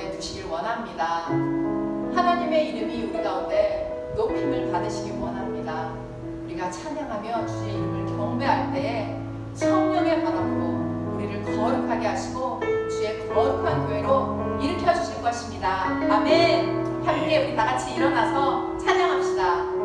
가운데 두시길 원합니다. 하나님의 이름이 우리 가운데 높임을 받으시길 원합니다. 우리가 찬양하며 주의 이름을 경배할 때에 성령의 바람으로 우리를 거룩하게 하시고 주의 거룩한 교회로 일으켜 주실 것입니다. 아멘. 함께 우리 다 같이 일어나서 찬양합시다.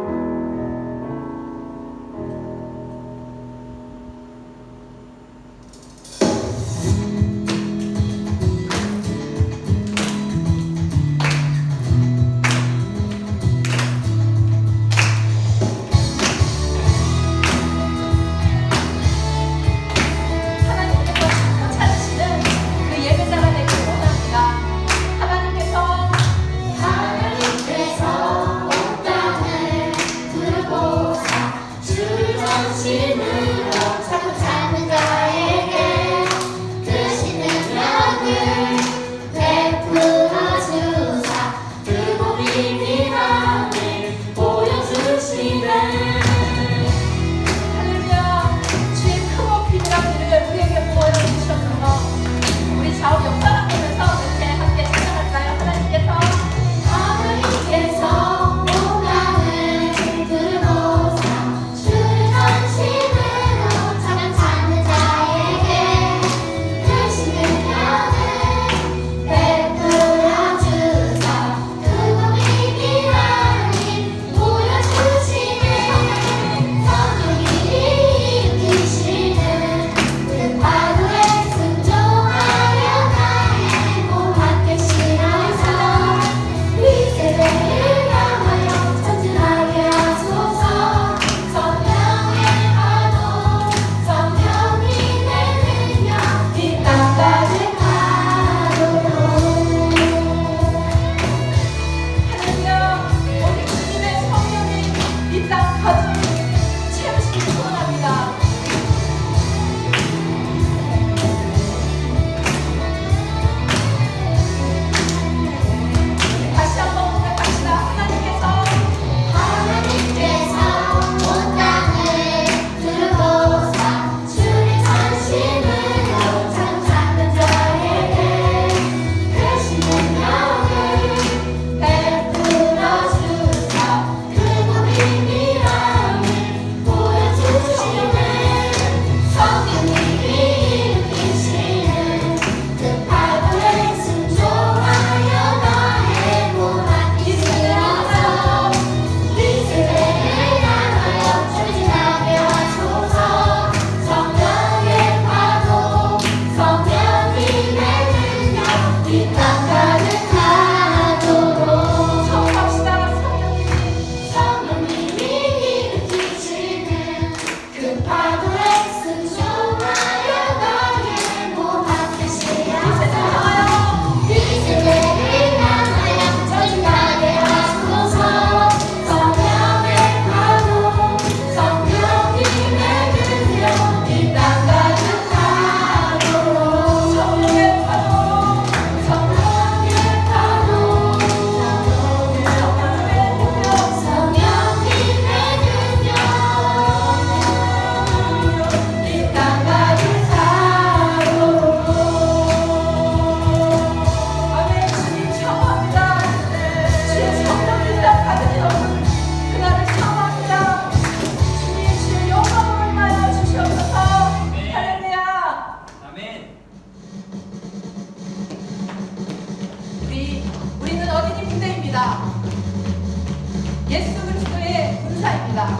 예수 그리스도의 군사입니다.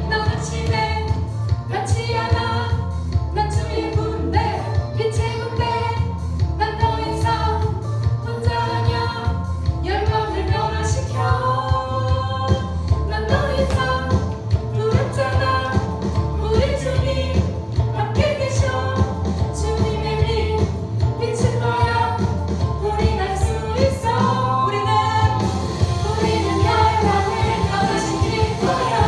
남아치네 같이 않아 난 주의 군대 빛의 군대 난 더 이상 혼자 아냐 열방을 변화시켜 난 더 이상 두렵잖아 우리 주님 함께 계셔 주님의 빛 비칠 거야 우린 알 수 있어 우리는 열방을 변화시킬 거야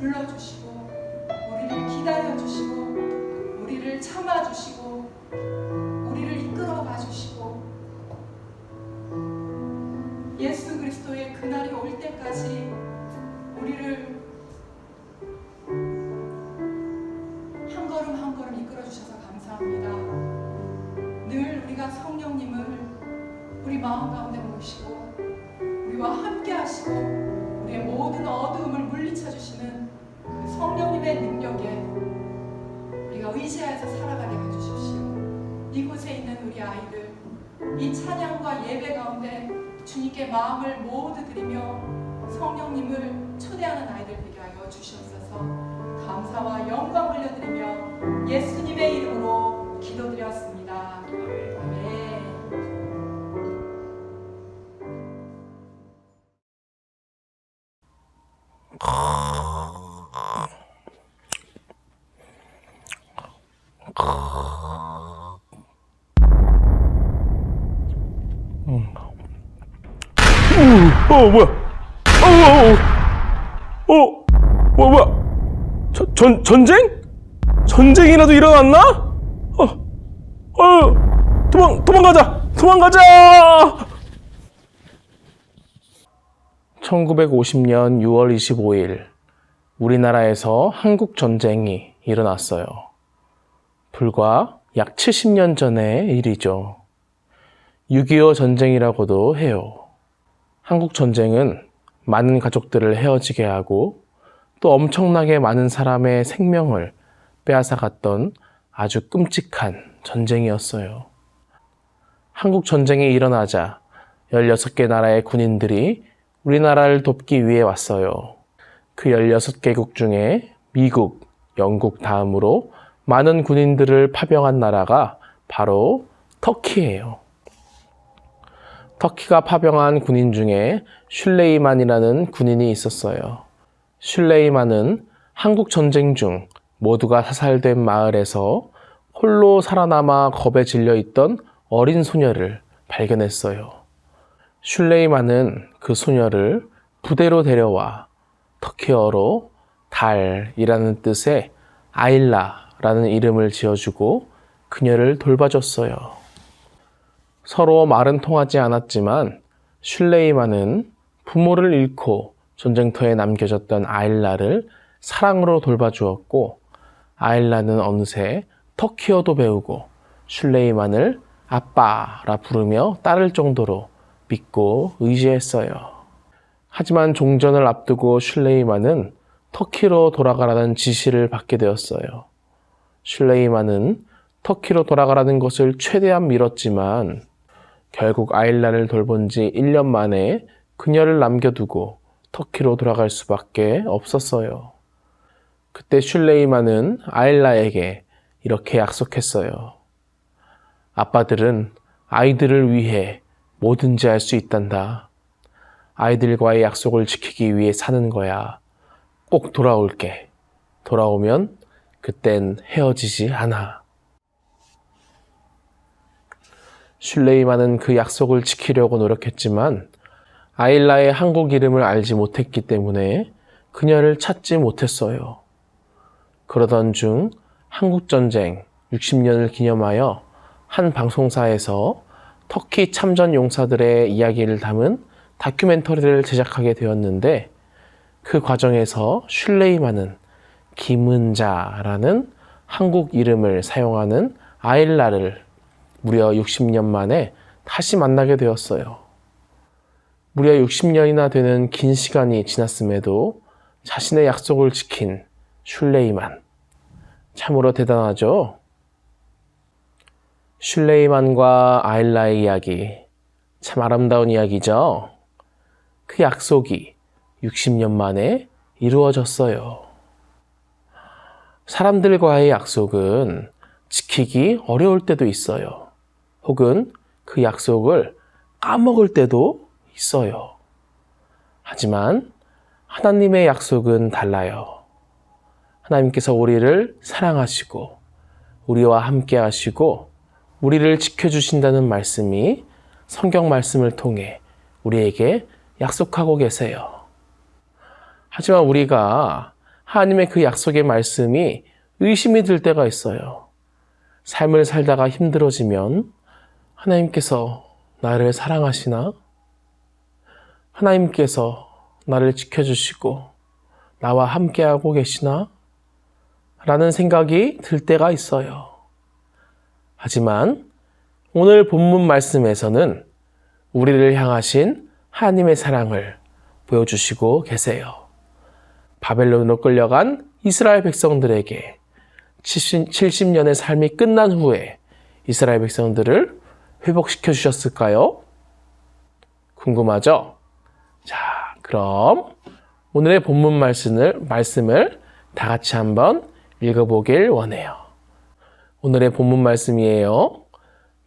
불러주시고 우리를 기다려주시고 우리를 참아주시고 우리를 이끌어가 주시고 예수 그리스도의 그날이 올 때까지 우리를 한 걸음 한 걸음 이끌어 주셔서 감사합니다. 늘 우리가 성령님을 우리 마음 가운데 모시고 우리와 함께 하시고 우리의 모든 어두움을 물리쳐 주시는 그 성령님의 능력에 우리가 의지하여서 살아가게 해주십시오. 이곳에 있는 우리 아이들 이 찬양과 예배 가운데 주님께 마음을 모두 드리며 성령님을 초대하는 아이들 되게 하여 주시옵소서. 감사와 영광 올려드리며 예수님의 이름으로 기도드렸습니다. 아멘. 뭐야? 전쟁? 전쟁이라도 일어났나? 도망가자! 1950년 6월 25일, 우리나라에서 한국 전쟁이 일어났어요. 불과 약 70년 전의 일이죠. 6.25 전쟁이라고도 해요. 한국 전쟁은 많은 가족들을 헤어지게 하고 또 엄청나게 많은 사람의 생명을 빼앗아갔던 아주 끔찍한 전쟁이었어요. 한국 전쟁이 일어나자 16개 나라의 군인들이 우리나라를 돕기 위해 왔어요. 그 16개국 중에 미국, 영국 다음으로 많은 군인들을 파병한 나라가 바로 터키예요. 터키가 파병한 군인 중에 슐레이만이라는 군인이 있었어요. 슐레이만은 한국 전쟁 중 모두가 사살된 마을에서 홀로 살아남아 겁에 질려 있던 어린 소녀를 발견했어요. 슐레이만은 그 소녀를 부대로 데려와 터키어로 달이라는 뜻의 아일라라는 이름을 지어주고 그녀를 돌봐줬어요. 서로 말은 통하지 않았지만 슐레이만은 부모를 잃고 전쟁터에 남겨졌던 아일라를 사랑으로 돌봐주었고, 아일라는 어느새 터키어도 배우고 슐레이만을 아빠라 부르며 따를 정도로 믿고 의지했어요. 하지만 종전을 앞두고 슐레이만은 터키로 돌아가라는 지시를 받게 되었어요. 슐레이만은 터키로 돌아가라는 것을 최대한 미뤘지만 결국 아일라를 돌본 지 1년 만에 그녀를 남겨두고 터키로 돌아갈 수밖에 없었어요. 그때 슐레이만은 아일라에게 이렇게 약속했어요. 아빠들은 아이들을 위해 뭐든지 할 수 있단다. 아이들과의 약속을 지키기 위해 사는 거야. 꼭 돌아올게. 돌아오면 그땐 헤어지지 않아. 슐레이만은 그 약속을 지키려고 노력했지만 아일라의 한국 이름을 알지 못했기 때문에 그녀를 찾지 못했어요. 그러던 중 한국전쟁 60년을 기념하여 한 방송사에서 터키 참전 용사들의 이야기를 담은 다큐멘터리를 제작하게 되었는데, 그 과정에서 슐레이만은 김은자라는 한국 이름을 사용하는 아일라를 무려 60년 만에 다시 만나게 되었어요. 무려 60년이나 되는 긴 시간이 지났음에도 자신의 약속을 지킨 슐레이만. 참으로 대단하죠? 슐레이만과 아일라의 이야기, 참 아름다운 이야기죠? 그 약속이 60년 만에 이루어졌어요. 사람들과의 약속은 지키기 어려울 때도 있어요. 혹은 그 약속을 까먹을 때도 있어요. 하지만 하나님의 약속은 달라요. 하나님께서 우리를 사랑하시고 우리와 함께 하시고 우리를 지켜주신다는 말씀이 성경 말씀을 통해 우리에게 약속하고 계세요. 하지만 우리가 하나님의 그 약속의 말씀이 의심이 들 때가 있어요. 삶을 살다가 힘들어지면 하나님께서 나를 사랑하시나? 하나님께서 나를 지켜주시고 나와 함께하고 계시나? 라는 생각이 들 때가 있어요. 하지만 오늘 본문 말씀에서는 우리를 향하신 하나님의 사랑을 보여주시고 계세요. 바벨론으로 끌려간 이스라엘 백성들에게 70년의 삶이 끝난 후에 이스라엘 백성들을 회복시켜 주셨을까요? 궁금하죠? 자, 그럼 오늘의 본문 말씀을 다 같이 한번 읽어보길 원해요. 오늘의 본문 말씀이에요.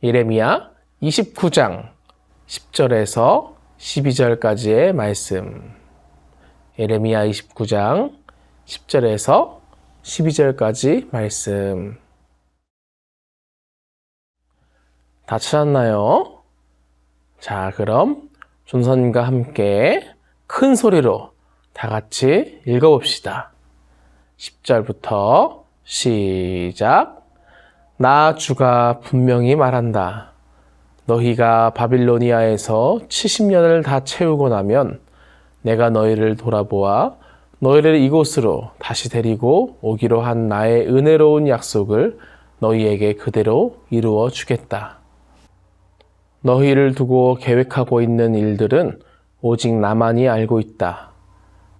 예레미야 29장 10절에서 12절까지의 말씀. 예레미야 29장 10절에서 12절까지 말씀. 다 찾았나요? 자, 그럼 존선님과 함께 큰 소리로 다 같이 읽어봅시다. 10절부터 시작. 나 주가 분명히 말한다. 너희가 바빌로니아에서 70년을 다 채우고 나면 내가 너희를 돌아보아 너희를 이곳으로 다시 데리고 오기로 한 나의 은혜로운 약속을 너희에게 그대로 이루어 주겠다. 너희를 두고 계획하고 있는 일들은 오직 나만이 알고 있다.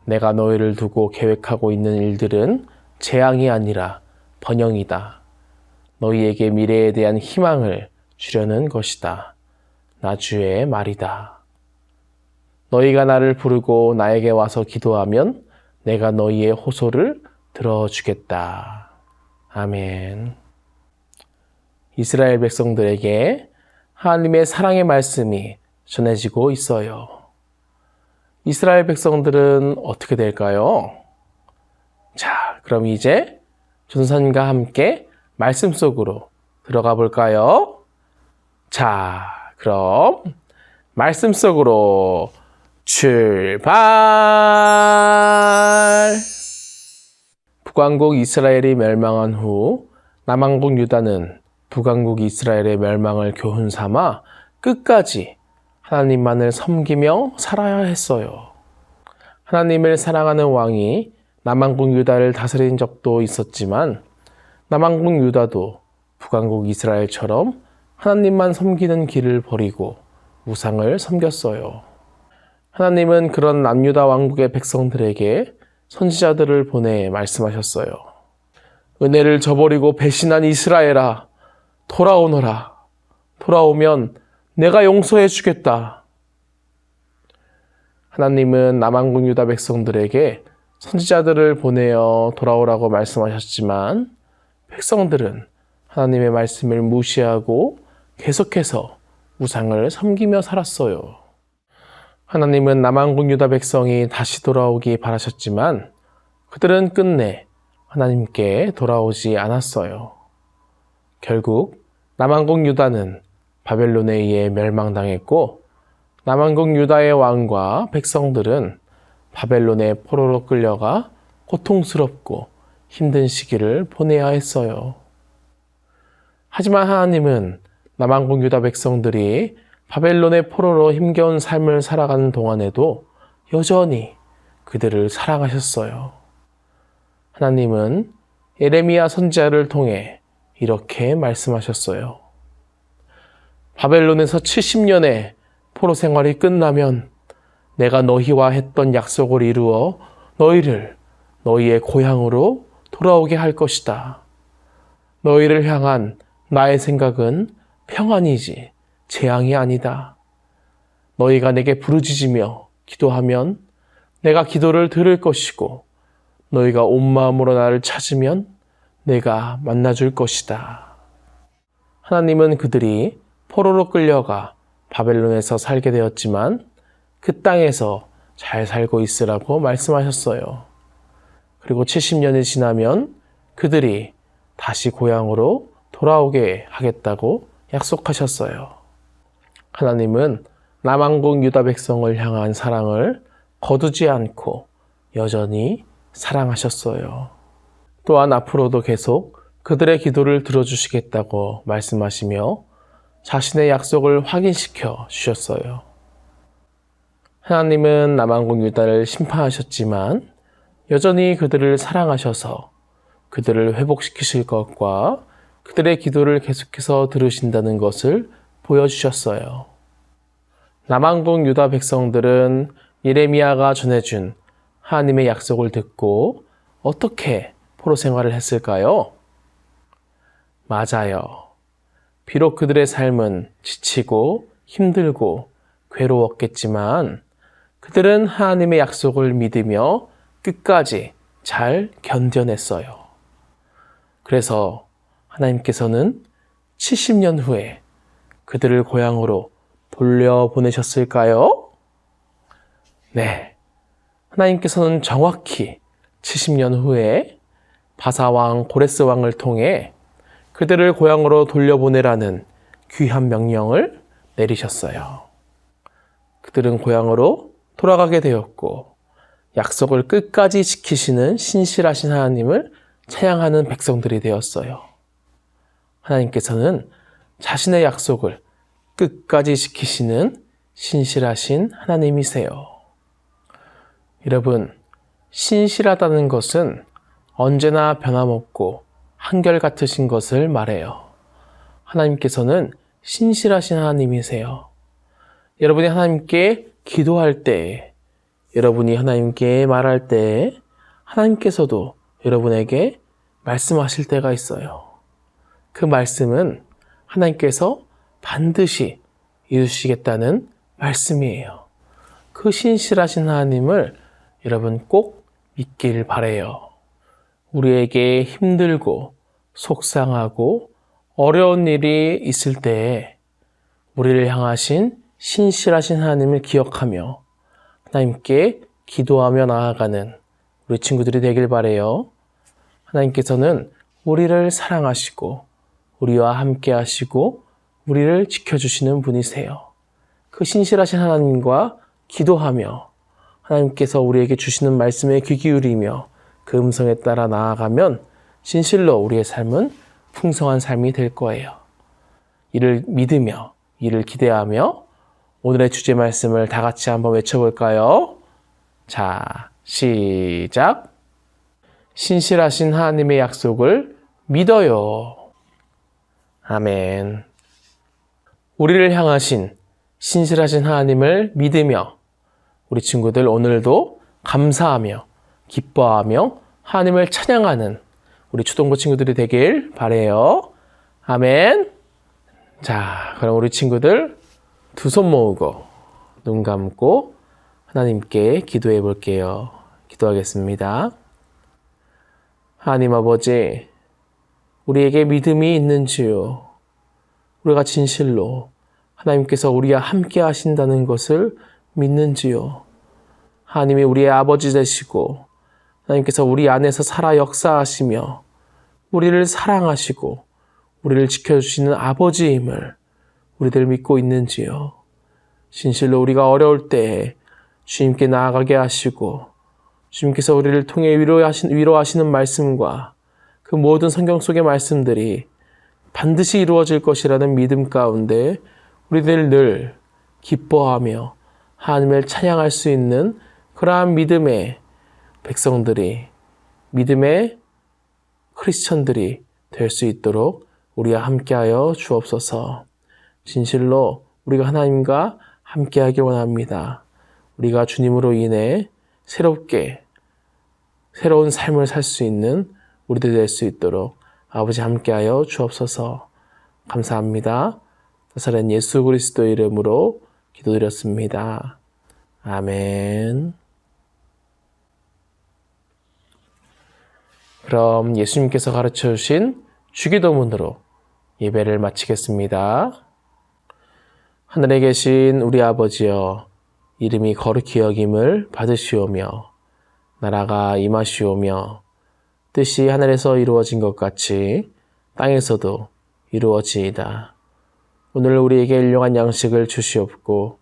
내가 너희를 두고 계획하고 있는 일들은 재앙이 아니라 번영이다. 너희에게 미래에 대한 희망을 주려는 것이다. 나 주의 말이다. 너희가 나를 부르고 나에게 와서 기도하면 내가 너희의 호소를 들어주겠다. 아멘. 이스라엘 백성들에게 하나님의 사랑의 말씀이 전해지고 있어요. 이스라엘 백성들은 어떻게 될까요? 자, 그럼 이제 전사님과 함께 말씀 속으로 들어가 볼까요? 자, 그럼 말씀 속으로 출발! 북왕국 이스라엘이 멸망한 후 남왕국 유다는 북왕국 이스라엘의 멸망을 교훈 삼아 끝까지 하나님만을 섬기며 살아야 했어요. 하나님을 사랑하는 왕이 남왕국 유다를 다스린 적도 있었지만 남왕국 유다도 북왕국 이스라엘처럼 하나님만 섬기는 길을 버리고 우상을 섬겼어요. 하나님은 그런 남유다 왕국의 백성들에게 선지자들을 보내 말씀하셨어요. 은혜를 저버리고 배신한 이스라엘아, 돌아오너라. 돌아오면 내가 용서해 주겠다. 하나님은 남왕국 유다 백성들에게 선지자들을 보내어 돌아오라고 말씀하셨지만 백성들은 하나님의 말씀을 무시하고 계속해서 우상을 섬기며 살았어요. 하나님은 남왕국 유다 백성이 다시 돌아오기 바라셨지만 그들은 끝내 하나님께 돌아오지 않았어요. 결국 남왕국 유다는 바벨론에 의해 멸망당했고 남왕국 유다의 왕과 백성들은 바벨론의 포로로 끌려가 고통스럽고 힘든 시기를 보내야 했어요. 하지만 하나님은 남왕국 유다 백성들이 바벨론의 포로로 힘겨운 삶을 살아가는 동안에도 여전히 그들을 사랑하셨어요. 하나님은 예레미야 선지자를 통해 이렇게 말씀하셨어요. 바벨론에서 70년의 포로 생활이 끝나면 내가 너희와 했던 약속을 이루어 너희를 너희의 고향으로 돌아오게 할 것이다. 너희를 향한 나의 생각은 평안이지 재앙이 아니다. 너희가 내게 부르짖으며 기도하면 내가 기도를 들을 것이고 너희가 온 마음으로 나를 찾으면 내가 만나줄 것이다. 하나님은 그들이 포로로 끌려가 바벨론에서 살게 되었지만 그 땅에서 잘 살고 있으라고 말씀하셨어요. 그리고 70년이 지나면 그들이 다시 고향으로 돌아오게 하겠다고 약속하셨어요. 하나님은 남왕국 유다 백성을 향한 사랑을 거두지 않고 여전히 사랑하셨어요. 또한 앞으로도 계속 그들의 기도를 들어주시겠다고 말씀하시며 자신의 약속을 확인시켜 주셨어요. 하나님은 남왕국 유다를 심판하셨지만 여전히 그들을 사랑하셔서 그들을 회복시키실 것과 그들의 기도를 계속해서 들으신다는 것을 보여주셨어요. 남왕국 유다 백성들은 예레미야가 전해준 하나님의 약속을 듣고 어떻게 포로 생활을 했을까요? 맞아요. 비록 그들의 삶은 지치고 힘들고 괴로웠겠지만 그들은 하나님의 약속을 믿으며 끝까지 잘 견뎌냈어요. 그래서 하나님께서는 70년 후에 그들을 고향으로 돌려보내셨을까요? 네. 하나님께서는 정확히 70년 후에 바사왕 고레스 왕을 통해 그들을 고향으로 돌려보내라는 귀한 명령을 내리셨어요. 그들은 고향으로 돌아가게 되었고 약속을 끝까지 지키시는 신실하신 하나님을 찬양하는 백성들이 되었어요. 하나님께서는 자신의 약속을 끝까지 지키시는 신실하신 하나님이세요. 여러분, 신실하다는 것은 언제나 변함없고 한결같으신 것을 말해요. 하나님께서는 신실하신 하나님이세요. 여러분이 하나님께 기도할 때, 여러분이 하나님께 말할 때 하나님께서도 여러분에게 말씀하실 때가 있어요. 그 말씀은 하나님께서 반드시 이루시겠다는 말씀이에요. 그 신실하신 하나님을 여러분 꼭 믿길 바라요. 우리에게 힘들고 속상하고 어려운 일이 있을 때에 우리를 향하신 신실하신 하나님을 기억하며 하나님께 기도하며 나아가는 우리 친구들이 되길 바라요. 하나님께서는 우리를 사랑하시고 우리와 함께 하시고 우리를 지켜주시는 분이세요. 그 신실하신 하나님과 기도하며 하나님께서 우리에게 주시는 말씀에 귀 기울이며 그 음성에 따라 나아가면 진실로 우리의 삶은 풍성한 삶이 될 거예요. 이를 믿으며 이를 기대하며 오늘의 주제 말씀을 다 같이 한번 외쳐볼까요? 자, 시작! 신실하신 하나님의 약속을 믿어요. 아멘. 우리를 향하신 신실하신 하나님을 믿으며 우리 친구들 오늘도 감사하며 기뻐하며 하나님을 찬양하는 우리 초등부 친구들이 되길 바라요. 아멘. 자, 그럼 우리 친구들 두 손 모으고 눈 감고 하나님께 기도해 볼게요. 기도하겠습니다. 하나님 아버지, 우리에게 믿음이 있는지요? 우리가 진실로 하나님께서 우리와 함께 하신다는 것을 믿는지요? 하나님이 우리의 아버지 되시고 하나님께서 우리 안에서 살아 역사하시며 우리를 사랑하시고 우리를 지켜주시는 아버지임을 우리들 믿고 있는지요? 진실로 우리가 어려울 때에 주님께 나아가게 하시고 주님께서 우리를 통해 위로하시는 말씀과 그 모든 성경 속의 말씀들이 반드시 이루어질 것이라는 믿음 가운데 우리들 늘 기뻐하며 하나님을 찬양할 수 있는 그러한 믿음의 백성들이, 믿음의 크리스천들이 될 수 있도록 우리와 함께하여 주옵소서. 진실로 우리가 하나님과 함께하길 원합니다. 우리가 주님으로 인해 새로운 삶을 살 수 있는 우리들 될 수 있도록 아버지 함께하여 주옵소서. 감사합니다. 나사렛 예수 그리스도의 이름으로 기도드렸습니다. 아멘. 그럼 예수님께서 가르쳐 주신 주기도문으로 예배를 마치겠습니다. 하늘에 계신 우리 아버지여, 이름이 거룩히 여김을 받으시오며 나라가 임하시오며 뜻이 하늘에서 이루어진 것 같이 땅에서도 이루어지이다. 오늘 우리에게 일용할 양식을 주시옵고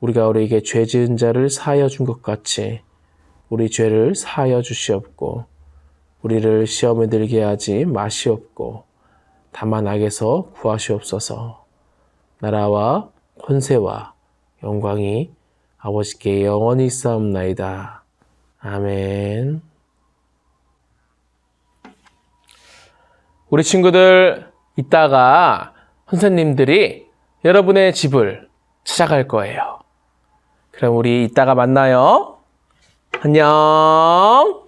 우리가 우리에게 죄 지은 자를 사하여 준 것 같이 우리 죄를 사하여 주시옵고 우리를 시험에 들게 하지 마시옵고 다만 악에서 구하시옵소서. 나라와 권세와 영광이 아버지께 영원히 있사옵나이다. 아멘. 우리 친구들, 이따가 선생님들이 여러분의 집을 찾아갈 거예요. 그럼 우리 이따가 만나요. 안녕.